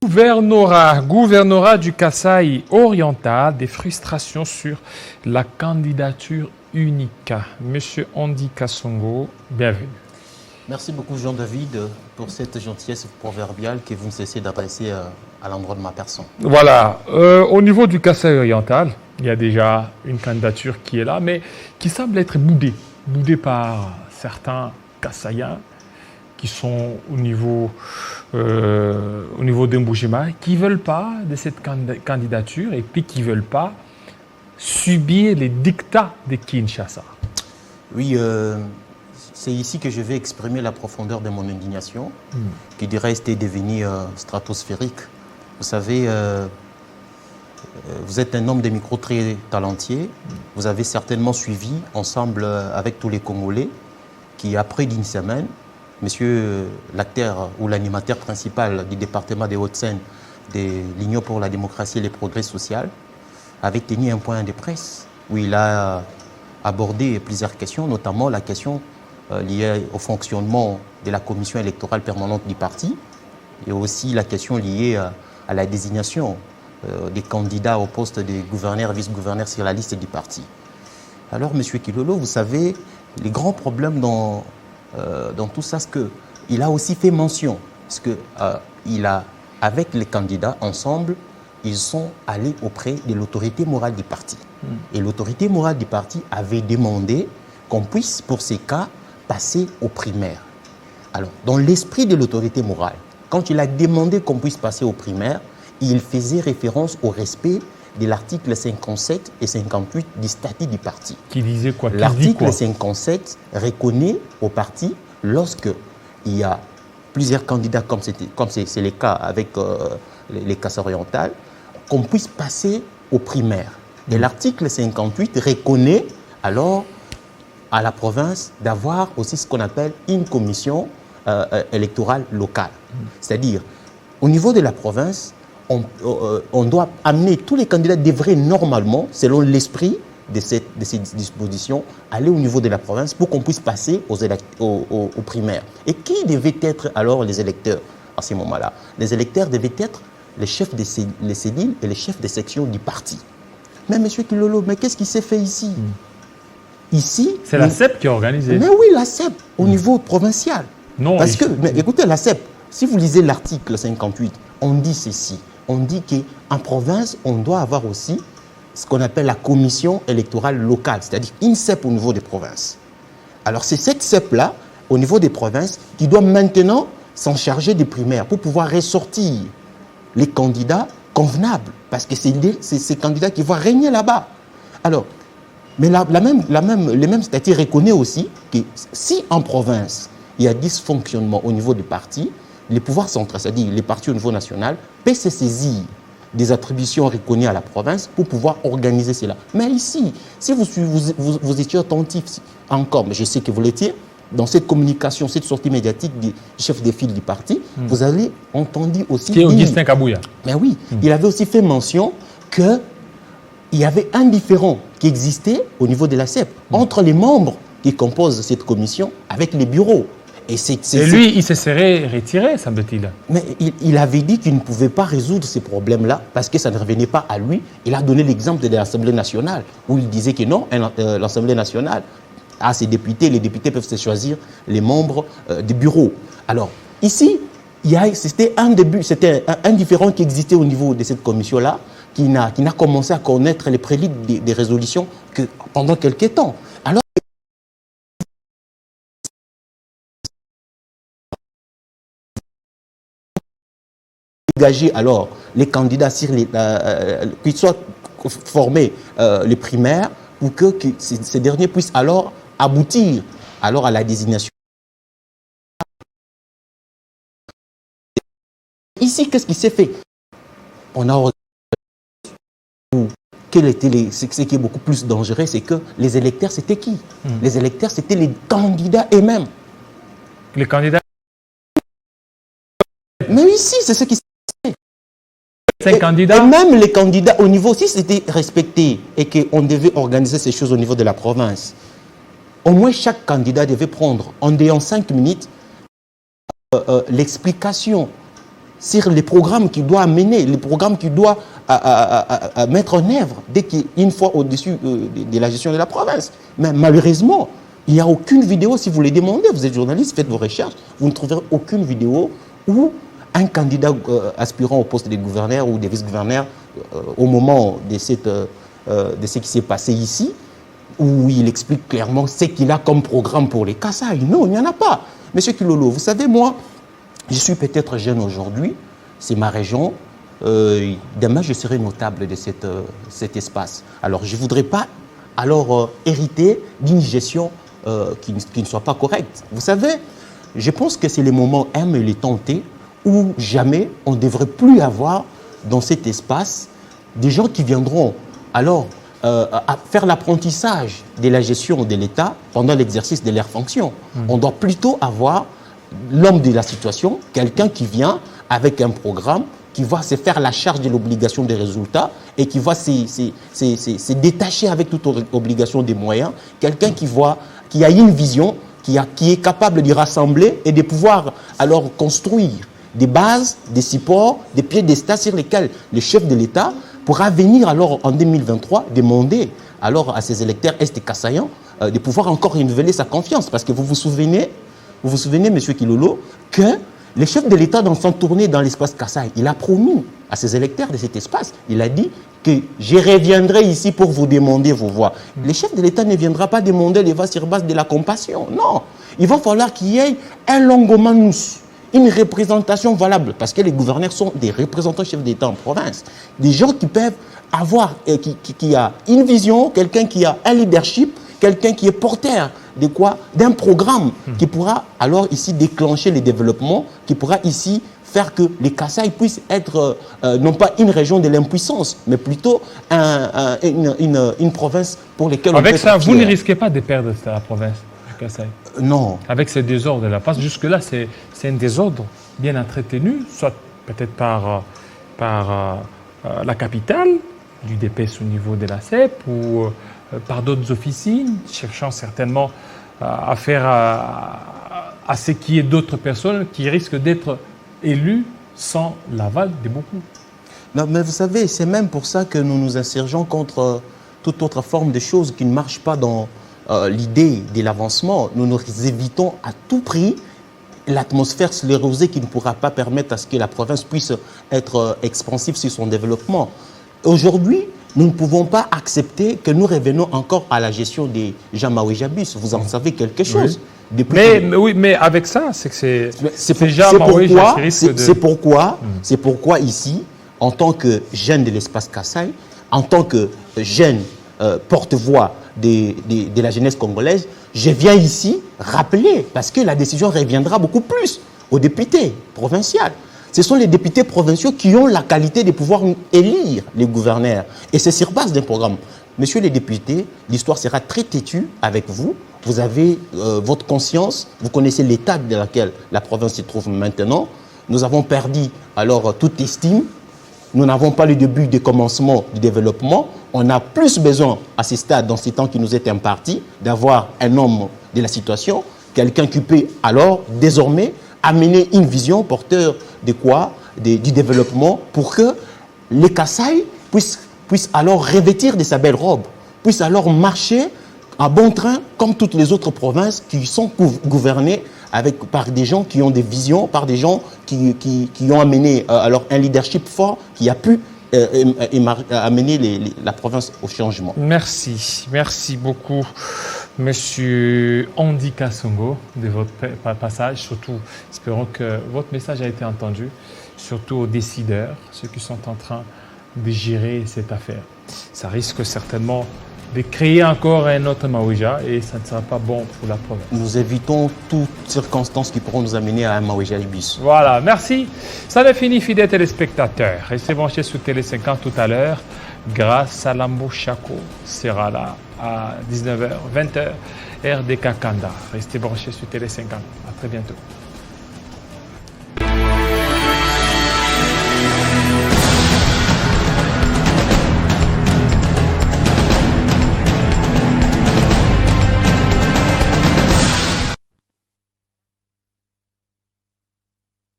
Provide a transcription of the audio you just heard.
Gouvernorat du Kasaï oriental, des frustrations sur la candidature unique. Monsieur Andy Kassongo, bienvenue. Merci beaucoup Jean-David pour cette gentillesse proverbiale que vous ne cessez d'adresser à l'endroit de ma personne. Voilà, au niveau du Kasaï oriental, il y a déjà une candidature qui est là, mais qui semble être boudée par certains Kasaïens qui sont au niveau d'Mboujima, qui ne veulent pas de cette candidature et puis qui ne veulent pas subir les dictats de Kinshasa. Oui, c'est ici que je vais exprimer la profondeur de mon indignation, qui du reste est devenue stratosphérique. Vous savez, vous êtes un homme de micro très talentueux. Vous avez certainement suivi, ensemble avec tous les Congolais, qui après d'une semaine, monsieur l'acteur ou l'animateur principal du département des Hauts-de-Seine de l'Union pour la démocratie et le progrès social avait tenu un point de presse où il a abordé plusieurs questions, notamment la question liée au fonctionnement de la commission électorale permanente du parti et aussi la question liée à la désignation des candidats au poste de gouverneur et vice-gouverneur sur la liste du parti. Alors, monsieur Kilolo, vous savez, les grands problèmes dans tout ça, c'est qu'il a aussi fait mention, parce que avec les candidats ensemble, ils sont allés auprès de l'autorité morale du parti. Et l'autorité morale du parti avait demandé qu'on puisse, pour ces cas, passer aux primaires. Alors, dans l'esprit de l'autorité morale, quand il a demandé qu'on puisse passer aux primaires, il faisait référence au respect de l'article 57 et 58 du statut du parti. Qui disait quoi? L'article 57 reconnaît au parti, lorsqu'il y a plusieurs candidats, comme c'est le cas avec les Kasaï orientales, qu'on puisse passer aux primaires. Et l'article 58 reconnaît alors à la province d'avoir aussi ce qu'on appelle une commission électorale locale. C'est-à-dire, au niveau de la province, on doit amener, tous les candidats devraient normalement, selon l'esprit de ces dispositions, aller au niveau de la province pour qu'on puisse passer aux primaires. Et qui devaient être alors les électeurs à ce moment-là? Les électeurs devaient être les chefs des cellules et les chefs des sections du parti. Mais monsieur Kilolo, mais qu'est-ce qui s'est fait ici? Ici, c'est la CEP qui a organisé. Mais oui, la CEP, au niveau provincial. Non, parce que, mais écoutez, la CEP, si vous lisez l'article 58, on dit ceci. On dit qu'en province, on doit avoir aussi ce qu'on appelle la commission électorale locale, c'est-à-dire une CEP au niveau des provinces. Alors c'est cette CEP-là, au niveau des provinces, qui doit maintenant s'en charger des primaires pour pouvoir ressortir les candidats convenables, parce que c'est ces candidats qui vont régner là-bas. Alors, mais les mêmes statuts reconnaissent aussi que si en province, il y a dysfonctionnement au niveau des partis, les pouvoirs centraux, c'est-à-dire les partis au niveau national, peuvent se saisir des attributions reconnues à la province pour pouvoir organiser cela. Mais ici, si vous étiez attentif encore, mais je sais que vous l'étiez, dans cette communication, cette sortie médiatique du chef de file du parti, vous avez entendu aussi... Qui est Augustin Kabouya. Mais oui, il avait aussi fait mention qu'il y avait un différend qui existait au niveau de la CEP entre les membres qui composent cette commission avec les bureaux. Et lui, il se serait retiré, semble-t-il. Mais il avait dit qu'il ne pouvait pas résoudre ces problèmes-là parce que ça ne revenait pas à lui. Il a donné l'exemple de l'Assemblée nationale où il disait que non, l'Assemblée nationale a ses députés, les députés peuvent se choisir les membres des bureaux. Alors, ici, c'était un différend qui existait au niveau de cette commission-là qui n'a commencé à connaître les préludes des résolutions que pendant quelques temps. Alors, engager alors les candidats sur qu'ils soient formés les primaires pour que ces derniers puissent alors aboutir alors à la désignation. Ici, qu'est-ce qui s'est fait? On a ce qui est beaucoup plus dangereux, c'est que les électeurs, c'était qui? Les électeurs, c'était les candidats eux-mêmes. Les candidats. Mais ici, c'est ce qui s'est fait. Candidats. Et même les candidats au niveau, si c'était respecté et qu'on devait organiser ces choses au niveau de la province, au moins chaque candidat devait prendre, en ayant 5 minutes, l'explication sur les programmes qu'il doit mener, les programmes qu'il doit mettre en œuvre dès qu'une fois au-dessus de la gestion de la province. Mais malheureusement, il n'y a aucune vidéo, si vous les demandez, vous êtes journaliste, faites vos recherches, vous ne trouverez aucune vidéo où un candidat aspirant au poste de gouverneur ou de vice-gouverneur, au moment de ce qui s'est passé ici, où il explique clairement ce qu'il a comme programme pour les Kasaï. Non, il n'y en a pas. Monsieur Kilolo, vous savez, moi, je suis peut-être jeune aujourd'hui, c'est ma région. Demain, je serai notable de cet espace. Alors, je ne voudrais pas hériter d'une gestion qui ne soit pas correcte. Vous savez, je pense que c'est le moment M et les tentés où jamais on ne devrait plus avoir dans cet espace des gens qui viendront à faire l'apprentissage de la gestion de l'État pendant l'exercice de leurs fonctions. On doit plutôt avoir l'homme de la situation, quelqu'un qui vient avec un programme, qui va se faire la charge de l'obligation des résultats et qui va se détacher avec toute obligation des moyens, quelqu'un qui a une vision, qui est capable de rassembler et de pouvoir alors construire des bases, des supports, des piédestals sur lesquels le chef de l'État pourra venir alors en 2023 demander alors à ses électeurs est-kassaïens de pouvoir encore renouveler sa confiance. Parce que vous vous souvenez, M. Kilolo, que le chef de l'État, dans son tournée dans l'espace Kasaï, il a promis à ses électeurs de cet espace, il a dit que je reviendrai ici pour vous demander vos voix. Le chef de l'État ne viendra pas demander les voix sur base de la compassion. Non, il va falloir qu'il y ait un longomanus, une représentation valable, parce que les gouverneurs sont des représentants chefs d'État en province, des gens qui peuvent avoir, qui a une vision, quelqu'un qui a un leadership, quelqu'un qui est porteur de quoi? D'un programme qui pourra alors ici déclencher les développements, qui pourra ici faire que les Kasaï puissent être non pas une région de l'impuissance, mais plutôt une province pour laquelle on peut être fier. Avec ça, vous ne risquez pas de perdre la province du Kasaï? Non. Avec ces désordres-là, parce que jusque-là, c'est un désordre bien entretenu, soit peut-être par la capitale, du DPS au niveau de la CEP, ou par d'autres officines, cherchant certainement à faire à ce qu'il y ait d'autres personnes qui risquent d'être élues sans l'aval de beaucoup. Non, mais vous savez, c'est même pour ça que nous nous insurgeons contre toute autre forme de choses qui ne marchent pas dans l'idée de l'avancement. Nous nous évitons à tout prix l'atmosphère sclérosée qui ne pourra pas permettre à ce que la province puisse être expansive sur son développement. Aujourd'hui, nous ne pouvons pas accepter que nous revenons encore à la gestion des Jean Maouejabus. Vous en savez quelque chose. Oui. Mais avec ça, c'est que c'est pourquoi ici, en tant que jeune de l'espace Kasaï, en tant que jeune porte-voix de la jeunesse congolaise, je viens ici rappeler, parce que la décision reviendra beaucoup plus aux députés provinciaux. Ce sont les députés provinciaux qui ont la qualité de pouvoir élire les gouverneurs. Et c'est sur base d'un programme. Messieurs les députés, l'histoire sera très têtue avec vous. Vous avez votre conscience, vous connaissez l'état dans lequel la province se trouve maintenant. Nous avons perdu alors toute estime. Nous n'avons pas le début du commencement du développement. On a plus besoin à ce stade, dans ces temps qui nous est imparti, d'avoir un homme de la situation, quelqu'un qui peut alors désormais amener une vision porteur de quoi? Du développement pour que les Kasaï puissent alors revêtir de sa belle robe, puissent alors marcher à bon train comme toutes les autres provinces qui sont gouvernées par des gens qui ont des visions, par des gens qui ont amené alors un leadership fort qui a pu amener la province au changement. Merci beaucoup, Monsieur Andy Kasongo, de votre passage. Surtout, espérons que votre message a été entendu, surtout aux décideurs, ceux qui sont en train de gérer cette affaire. Ça risque certainement de créer encore un autre Maouéja et ça ne sera pas bon pour la province. Nous évitons toutes circonstances qui pourront nous amener à un Maouéja bis. Voilà, merci. Ça n'est fini, fidèles téléspectateurs. Restez branchés sur Télé 50 tout à l'heure. Grâce Salambo Chako sera là à 19h, 20h, RDK Kanda. Restez branchés sur Télé 50. À très bientôt.